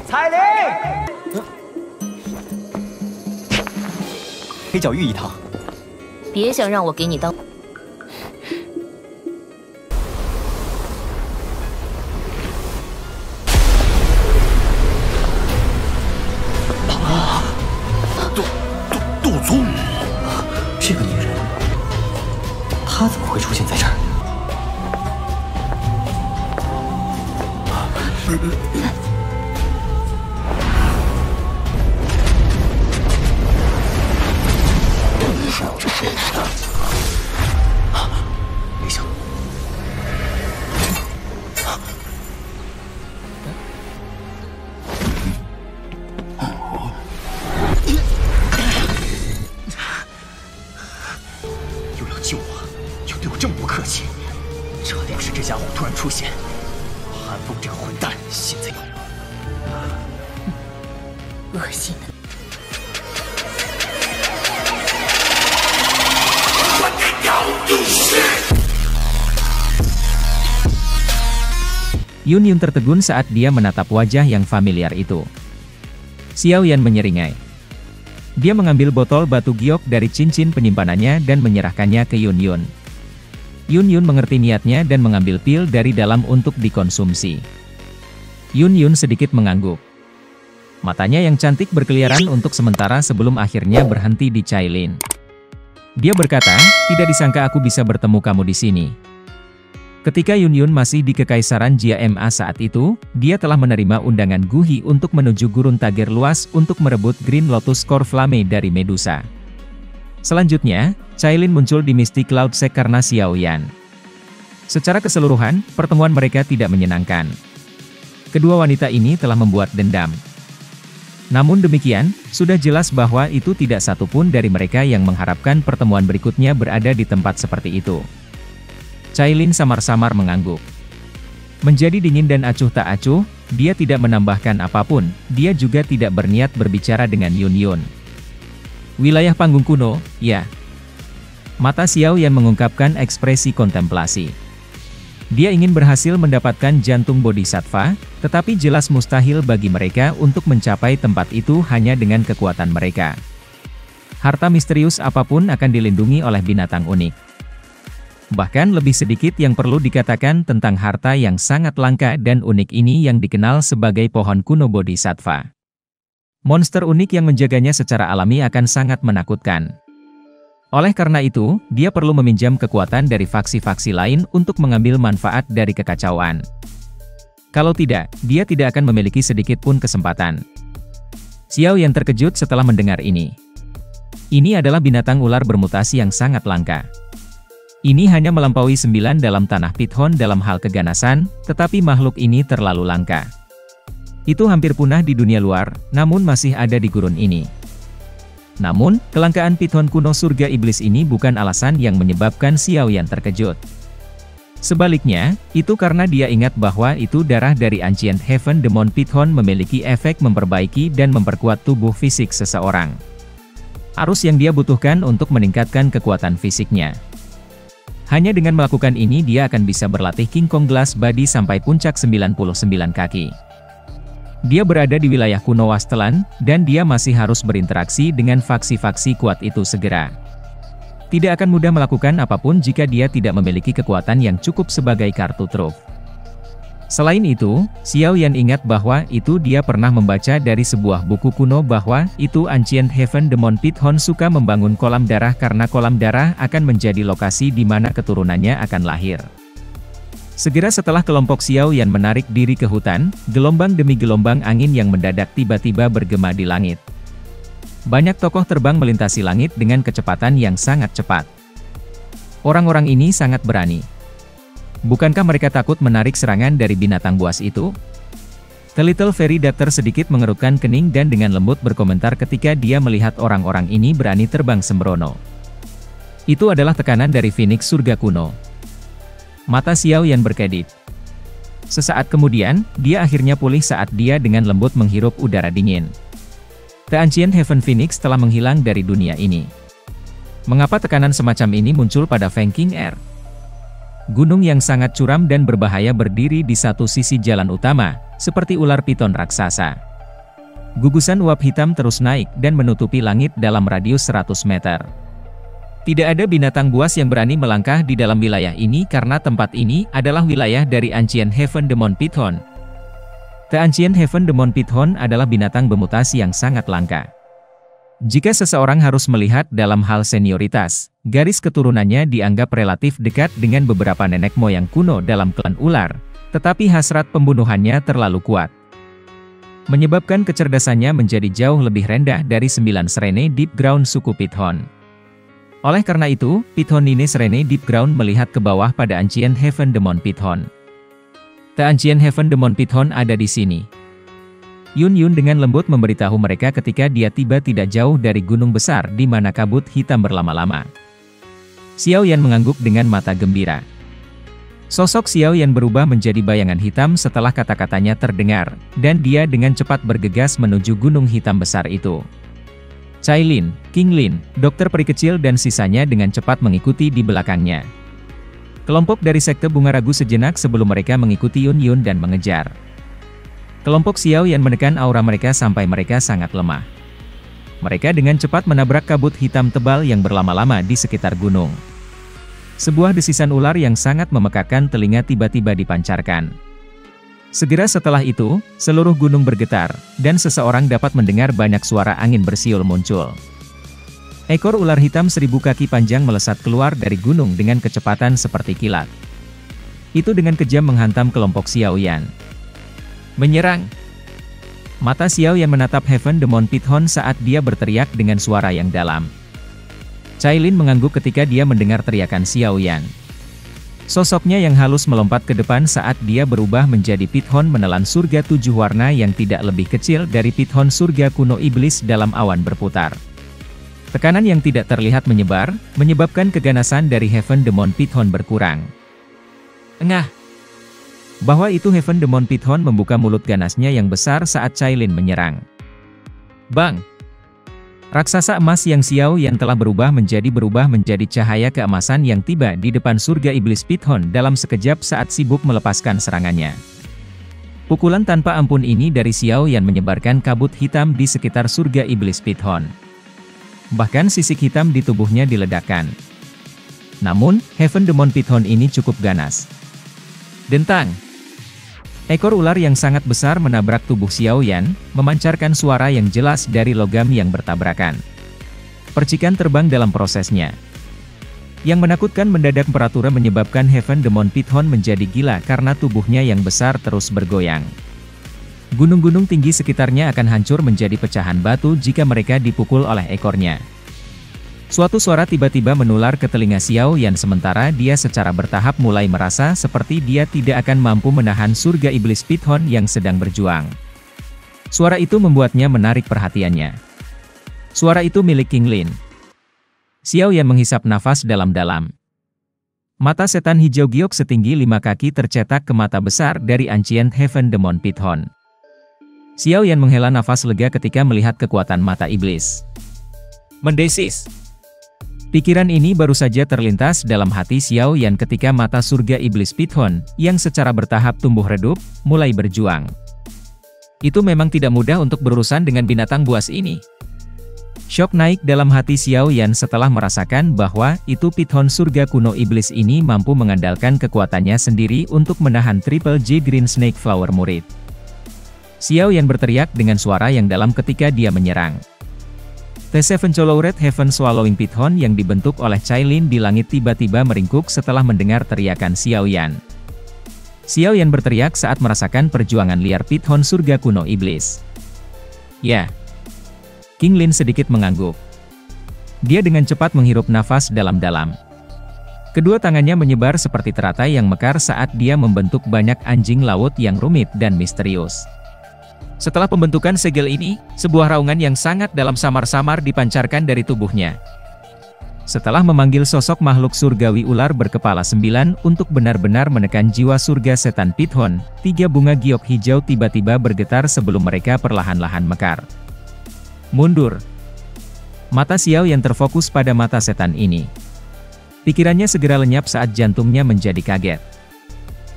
彩铃，黑角玉一趟。别想让我给你当。杜宗，这个女人，她怎么会出现在这儿？没想又要救我，又对我这么不客气，这要是这家伙突然出现，韩风这个混蛋现在恶心的。 Yun Yun tertegun saat dia menatap wajah yang familiar itu. Xiao Yan menyeringai. Dia mengambil botol batu giok dari cincin penyimpanannya dan menyerahkannya ke Yun Yun. Yun Yun mengerti niatnya dan mengambil pil dari dalam untuk dikonsumsi. Yun Yun sedikit mengangguk. Matanya yang cantik berkeliaran untuk sementara sebelum akhirnya berhenti di Cailin. Dia berkata, tidak disangka aku bisa bertemu kamu di sini. Ketika Yun Yun masih di Kekaisaran Jia Ma saat itu, dia telah menerima undangan Guhi untuk menuju gurun Tager Luas untuk merebut Green Lotus Core Flame dari Medusa. Selanjutnya, Cailin muncul di Mystic Cloud Sect karena Xiao Yan. Secara keseluruhan, pertemuan mereka tidak menyenangkan. Kedua wanita ini telah membuat dendam. Namun demikian, sudah jelas bahwa itu tidak satupun dari mereka yang mengharapkan pertemuan berikutnya berada di tempat seperti itu. Cailin samar-samar mengangguk. Menjadi dingin dan acuh tak acuh, dia tidak menambahkan apapun, dia juga tidak berniat berbicara dengan Yun Yun. Wilayah panggung kuno, ya. Mata Xiao Yan mengungkapkan ekspresi kontemplasi. Dia ingin berhasil mendapatkan jantung bodhisattva, tetapi jelas mustahil bagi mereka untuk mencapai tempat itu hanya dengan kekuatan mereka. Harta misterius apapun akan dilindungi oleh binatang unik. Bahkan lebih sedikit yang perlu dikatakan tentang harta yang sangat langka dan unik ini yang dikenal sebagai pohon kuno bodhisattva. Monster unik yang menjaganya secara alami akan sangat menakutkan. Oleh karena itu, dia perlu meminjam kekuatan dari faksi-faksi lain untuk mengambil manfaat dari kekacauan. Kalau tidak, dia tidak akan memiliki sedikit pun kesempatan. Xiao Yan terkejut setelah mendengar ini. Ini adalah binatang ular bermutasi yang sangat langka. Ini hanya melampaui 9 dalam tanah Pithon dalam hal keganasan, tetapi makhluk ini terlalu langka. Itu hampir punah di dunia luar, namun masih ada di gurun ini. Namun, kelangkaan Pithon kuno surga iblis ini bukan alasan yang menyebabkan Xiao Yan terkejut. Sebaliknya, itu karena dia ingat bahwa itu darah dari Ancient Heaven Demon Pithon memiliki efek memperbaiki dan memperkuat tubuh fisik seseorang. Arus yang dia butuhkan untuk meningkatkan kekuatan fisiknya. Hanya dengan melakukan ini dia akan bisa berlatih King Kong Glass Body sampai puncak 99 kaki. Dia berada di wilayah kuno Wasteland, dan dia masih harus berinteraksi dengan faksi-faksi kuat itu segera. Tidak akan mudah melakukan apapun jika dia tidak memiliki kekuatan yang cukup sebagai kartu truf. Selain itu, Xiao Yan ingat bahwa itu dia pernah membaca dari sebuah buku kuno bahwa itu Ancient Heaven Demon Pithon suka membangun kolam darah karena kolam darah akan menjadi lokasi di mana keturunannya akan lahir. Segera setelah kelompok Xiao Yan menarik diri ke hutan, gelombang demi gelombang angin yang mendadak tiba-tiba bergema di langit. Banyak tokoh terbang melintasi langit dengan kecepatan yang sangat cepat. Orang-orang ini sangat berani. Bukankah mereka takut menarik serangan dari binatang buas itu? The Little Fairy Doctor sedikit mengerutkan kening dan dengan lembut berkomentar ketika dia melihat orang-orang ini berani terbang sembrono. Itu adalah tekanan dari Phoenix surga kuno. Mata Xiao Yan berkedip. Sesaat kemudian, dia akhirnya pulih saat dia dengan lembut menghirup udara dingin. The Ancient Heaven Phoenix telah menghilang dari dunia ini. Mengapa tekanan semacam ini muncul pada Feng King Air? Gunung yang sangat curam dan berbahaya berdiri di satu sisi jalan utama, seperti ular piton raksasa. Gugusan uap hitam terus naik dan menutupi langit dalam radius 100 meter. Tidak ada binatang buas yang berani melangkah di dalam wilayah ini karena tempat ini adalah wilayah dari Ancient Heaven Demon Python. The Ancient Heaven Demon Python adalah binatang bermutasi yang sangat langka. Jika seseorang harus melihat dalam hal senioritas, garis keturunannya dianggap relatif dekat dengan beberapa nenek moyang kuno dalam klan ular, tetapi hasrat pembunuhannya terlalu kuat. Menyebabkan kecerdasannya menjadi jauh lebih rendah dari 9 Serene Deep Ground suku Python. Oleh karena itu, Pythonine Serene Deep Ground melihat ke bawah pada Ancient Heaven Demon Python. The Ancient Heaven Demon Python ada di sini. Yun dengan lembut memberitahu mereka ketika dia tiba tidak jauh dari gunung besar di mana kabut hitam berlama-lama. Xiao Yan mengangguk dengan mata gembira. Sosok Xiao Yan berubah menjadi bayangan hitam setelah kata-katanya terdengar, dan dia dengan cepat bergegas menuju gunung hitam besar itu. Cailin, King Lin, dokter peri kecil dan sisanya dengan cepat mengikuti di belakangnya. Kelompok dari sekte bunga ragu sejenak sebelum mereka mengikuti Yun dan mengejar. Kelompok Xiao Yan menekan aura mereka sampai mereka sangat lemah. Mereka dengan cepat menabrak kabut hitam tebal yang berlama-lama di sekitar gunung. Sebuah desisan ular yang sangat memekakkan telinga tiba-tiba dipancarkan. Segera setelah itu, seluruh gunung bergetar, dan seseorang dapat mendengar banyak suara angin bersiul muncul. Ekor ular hitam 1000 kaki panjang melesat keluar dari gunung dengan kecepatan seperti kilat. Itu dengan kejam menghantam kelompok Xiao Yan. Menyerang! Mata Xiao Yan menatap Heaven Demon Python saat dia berteriak dengan suara yang dalam. Cailin mengangguk ketika dia mendengar teriakan Xiao Yan. Sosoknya yang halus melompat ke depan saat dia berubah menjadi Python menelan surga 7 warna yang tidak lebih kecil dari Python surga kuno iblis dalam awan berputar. Tekanan yang tidak terlihat menyebar, menyebabkan keganasan dari Heaven Demon Python berkurang. Engah! Bahwa itu Heaven Demon Python membuka mulut ganasnya yang besar saat Cailin menyerang. Bang! Raksasa emas yang Xiao Yan telah berubah menjadi cahaya keemasan yang tiba di depan surga iblis Python dalam sekejap saat sibuk melepaskan serangannya. Pukulan tanpa ampun ini dari Xiao Yan menyebarkan kabut hitam di sekitar surga iblis Python. Bahkan sisik hitam di tubuhnya diledakkan. Namun, Heaven Demon Python ini cukup ganas. Dentang! Ekor ular yang sangat besar menabrak tubuh Xiao Yan, memancarkan suara yang jelas dari logam yang bertabrakan. Percikan terbang dalam prosesnya. Yang menakutkan mendadak peraturan menyebabkan Heaven Demon Python menjadi gila karena tubuhnya yang besar terus bergoyang. Gunung-gunung tinggi sekitarnya akan hancur menjadi pecahan batu jika mereka dipukul oleh ekornya. Suatu suara tiba-tiba menular ke telinga Xiao Yan sementara dia secara bertahap mulai merasa seperti dia tidak akan mampu menahan surga iblis Python yang sedang berjuang. Suara itu membuatnya menarik perhatiannya. Suara itu milik King Lin. Xiao Yan menghisap nafas dalam-dalam. Mata setan hijau giok setinggi 5 kaki tercetak ke mata besar dari Ancient Heaven Demon Python. Xiao Yan menghela nafas lega ketika melihat kekuatan mata iblis. Mendesis! Pikiran ini baru saja terlintas dalam hati Xiao Yan ketika mata surga iblis Python, yang secara bertahap tumbuh redup, mulai berjuang. Itu memang tidak mudah untuk berurusan dengan binatang buas ini. Syok naik dalam hati Xiao Yan setelah merasakan bahwa itu Python surga kuno iblis ini mampu mengandalkan kekuatannya sendiri untuk menahan Triple J Green Snake Flower murid. Xiao Yan berteriak dengan suara yang dalam ketika dia menyerang. The Seven Colored Heaven Swallowing Python yang dibentuk oleh Cailin di langit tiba-tiba meringkuk setelah mendengar teriakan Xiao Yan. Xiao Yan berteriak saat merasakan perjuangan liar Python surga kuno iblis. Ya. King Lin sedikit mengangguk. Dia dengan cepat menghirup nafas dalam-dalam. Kedua tangannya menyebar seperti teratai yang mekar saat dia membentuk banyak anjing laut yang rumit dan misterius. Setelah pembentukan segel ini, sebuah raungan yang sangat dalam samar-samar dipancarkan dari tubuhnya. Setelah memanggil sosok makhluk surgawi ular berkepala 9 untuk benar-benar menekan jiwa surga setan Python, 3 bunga giok hijau tiba-tiba bergetar sebelum mereka perlahan-lahan mekar. Mundur. Mata Xiao yang terfokus pada mata setan ini. Pikirannya segera lenyap saat jantungnya menjadi kaget.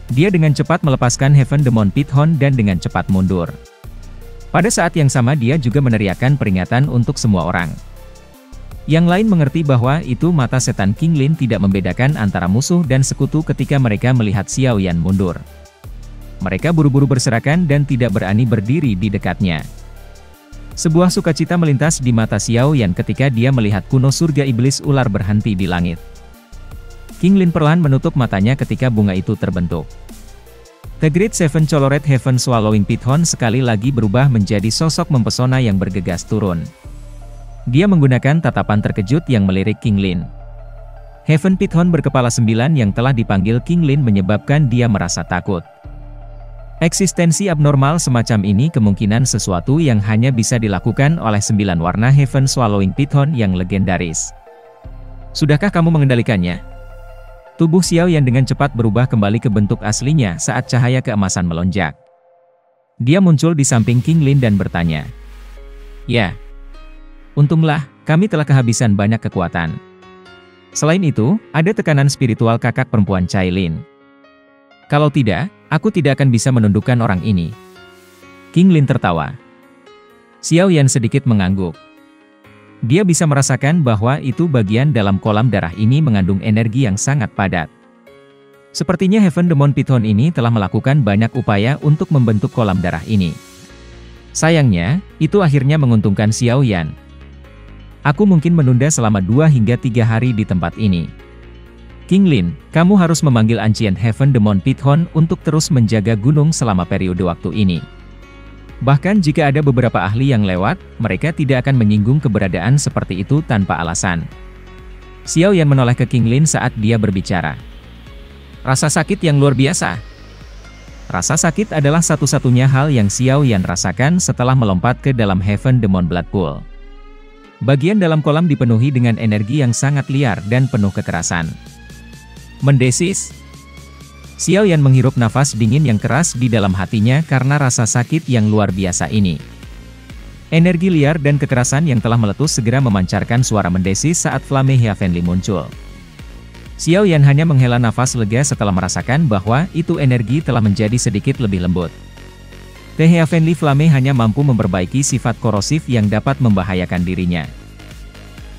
Dia dengan cepat melepaskan Heaven Demon Python dan dengan cepat mundur. Pada saat yang sama dia juga meneriakkan peringatan untuk semua orang. Yang lain mengerti bahwa itu mata setan King Lin tidak membedakan antara musuh dan sekutu ketika mereka melihat Xiao Yan mundur. Mereka buru-buru berserakan dan tidak berani berdiri di dekatnya. Sebuah sukacita melintas di mata Xiao Yan ketika dia melihat kuno surga iblis ular berhenti di langit. King Lin perlahan menutup matanya ketika bunga itu terbentuk. The Great Seven Colored Heaven Swallowing Python sekali lagi berubah menjadi sosok mempesona yang bergegas turun. Dia menggunakan tatapan terkejut yang melirik King Lin. Heaven Python berkepala 9 yang telah dipanggil King Lin menyebabkan dia merasa takut. Eksistensi abnormal semacam ini kemungkinan sesuatu yang hanya bisa dilakukan oleh 9 warna Heaven Swallowing Python yang legendaris. Sudahkah kamu mengendalikannya? Tubuh Xiao Yan dengan cepat berubah kembali ke bentuk aslinya saat cahaya keemasan melonjak. Dia muncul di samping King Lin dan bertanya. Ya. Untunglah, kami telah kehabisan banyak kekuatan. Selain itu, ada tekanan spiritual kakak perempuan Cai Lin. Kalau tidak, aku tidak akan bisa menundukkan orang ini. King Lin tertawa. Xiao Yan sedikit mengangguk. Dia bisa merasakan bahwa itu bagian dalam kolam darah ini mengandung energi yang sangat padat. Sepertinya Heaven Demon Python ini telah melakukan banyak upaya untuk membentuk kolam darah ini. Sayangnya, itu akhirnya menguntungkan Xiao Yan. Aku mungkin menunda selama 2 hingga 3 hari di tempat ini. King Lin, kamu harus memanggil Ancient Heaven Demon Python untuk terus menjaga gunung selama periode waktu ini. Bahkan jika ada beberapa ahli yang lewat, mereka tidak akan menyinggung keberadaan seperti itu tanpa alasan. Xiao Yan menoleh ke King Lin saat dia berbicara. Rasa sakit yang luar biasa. Rasa sakit adalah satu-satunya hal yang Xiao Yan rasakan setelah melompat ke dalam Heaven Demon Blood Pool. Bagian dalam kolam dipenuhi dengan energi yang sangat liar dan penuh kekerasan. Mendesis. Xiao Yan menghirup nafas dingin yang keras di dalam hatinya karena rasa sakit yang luar biasa ini. Energi liar dan kekerasan yang telah meletus segera memancarkan suara mendesis saat Flame Heavenly muncul. Xiao Yan hanya menghela nafas lega setelah merasakan bahwa itu energi telah menjadi sedikit lebih lembut. The Heavenly Flame hanya mampu memperbaiki sifat korosif yang dapat membahayakan dirinya.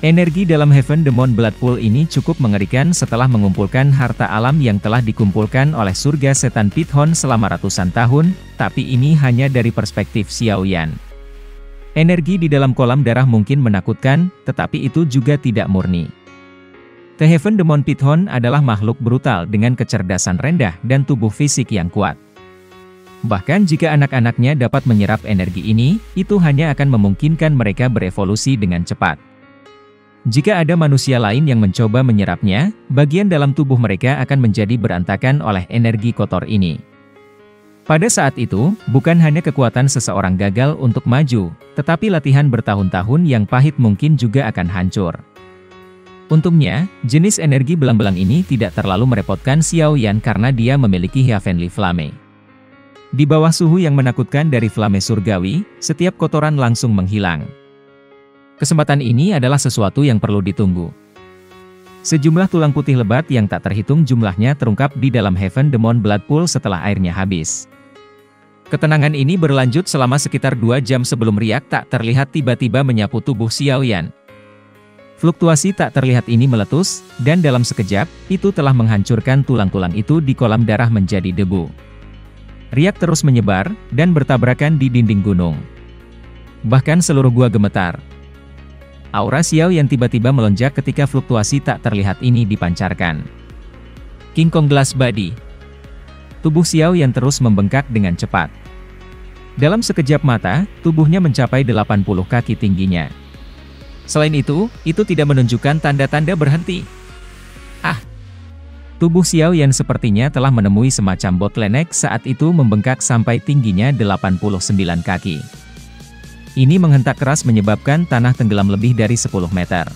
Energi dalam Heaven Demon Blood Pool ini cukup mengerikan setelah mengumpulkan harta alam yang telah dikumpulkan oleh surga setan Python selama ratusan tahun, tapi ini hanya dari perspektif Xiao Yan. Energi di dalam kolam darah mungkin menakutkan, tetapi itu juga tidak murni. The Heaven Demon Python adalah makhluk brutal dengan kecerdasan rendah dan tubuh fisik yang kuat. Bahkan jika anak-anaknya dapat menyerap energi ini, itu hanya akan memungkinkan mereka berevolusi dengan cepat. Jika ada manusia lain yang mencoba menyerapnya, bagian dalam tubuh mereka akan menjadi berantakan oleh energi kotor ini. Pada saat itu, bukan hanya kekuatan seseorang gagal untuk maju, tetapi latihan bertahun-tahun yang pahit mungkin juga akan hancur. Untungnya, jenis energi belang-belang ini tidak terlalu merepotkan Xiao Yan karena dia memiliki Heavenly Flame. Di bawah suhu yang menakutkan dari Flame surgawi, setiap kotoran langsung menghilang. Kesempatan ini adalah sesuatu yang perlu ditunggu. Sejumlah tulang putih lebat yang tak terhitung jumlahnya terungkap di dalam Heaven Demon Blood Pool setelah airnya habis. Ketenangan ini berlanjut selama sekitar 2 jam sebelum riak tak terlihat tiba-tiba menyapu tubuh Xiao Yan. Fluktuasi tak terlihat ini meletus, dan dalam sekejap, itu telah menghancurkan tulang-tulang itu di kolam darah menjadi debu. Riak terus menyebar, dan bertabrakan di dinding gunung. Bahkan seluruh gua gemetar. Aura Xiao Yan tiba-tiba melonjak ketika fluktuasi tak terlihat ini dipancarkan. King Kong Glass Body. Tubuh Xiao Yan terus membengkak dengan cepat. Dalam sekejap mata, tubuhnya mencapai 80 kaki tingginya. Selain itu tidak menunjukkan tanda-tanda berhenti. Tubuh Xiao Yan sepertinya telah menemui semacam bottleneck saat itu membengkak sampai tingginya 89 kaki. Ini menghentak keras menyebabkan tanah tenggelam lebih dari 10 meter.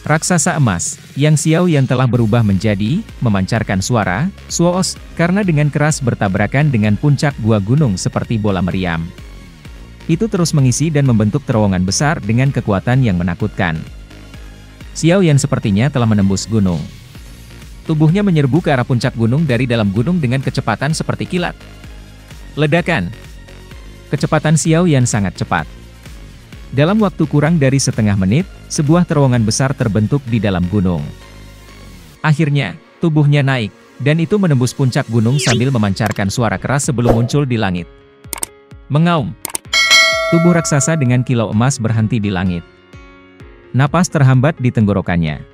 Raksasa emas, yang Xiao Yan telah berubah menjadi, memancarkan suara, suoos, karena dengan keras bertabrakan dengan puncak gua gunung seperti bola meriam. Itu terus mengisi dan membentuk terowongan besar dengan kekuatan yang menakutkan. Xiao Yan sepertinya telah menembus gunung. Tubuhnya menyerbu ke arah puncak gunung dari dalam gunung dengan kecepatan seperti kilat. Ledakan. Kecepatan Xiao Yan sangat cepat. Dalam waktu kurang dari setengah menit, sebuah terowongan besar terbentuk di dalam gunung. Akhirnya, tubuhnya naik, dan itu menembus puncak gunung sambil memancarkan suara keras sebelum muncul di langit. Mengaum. Tubuh raksasa dengan kilau emas berhenti di langit. Napas terhambat di tenggorokannya.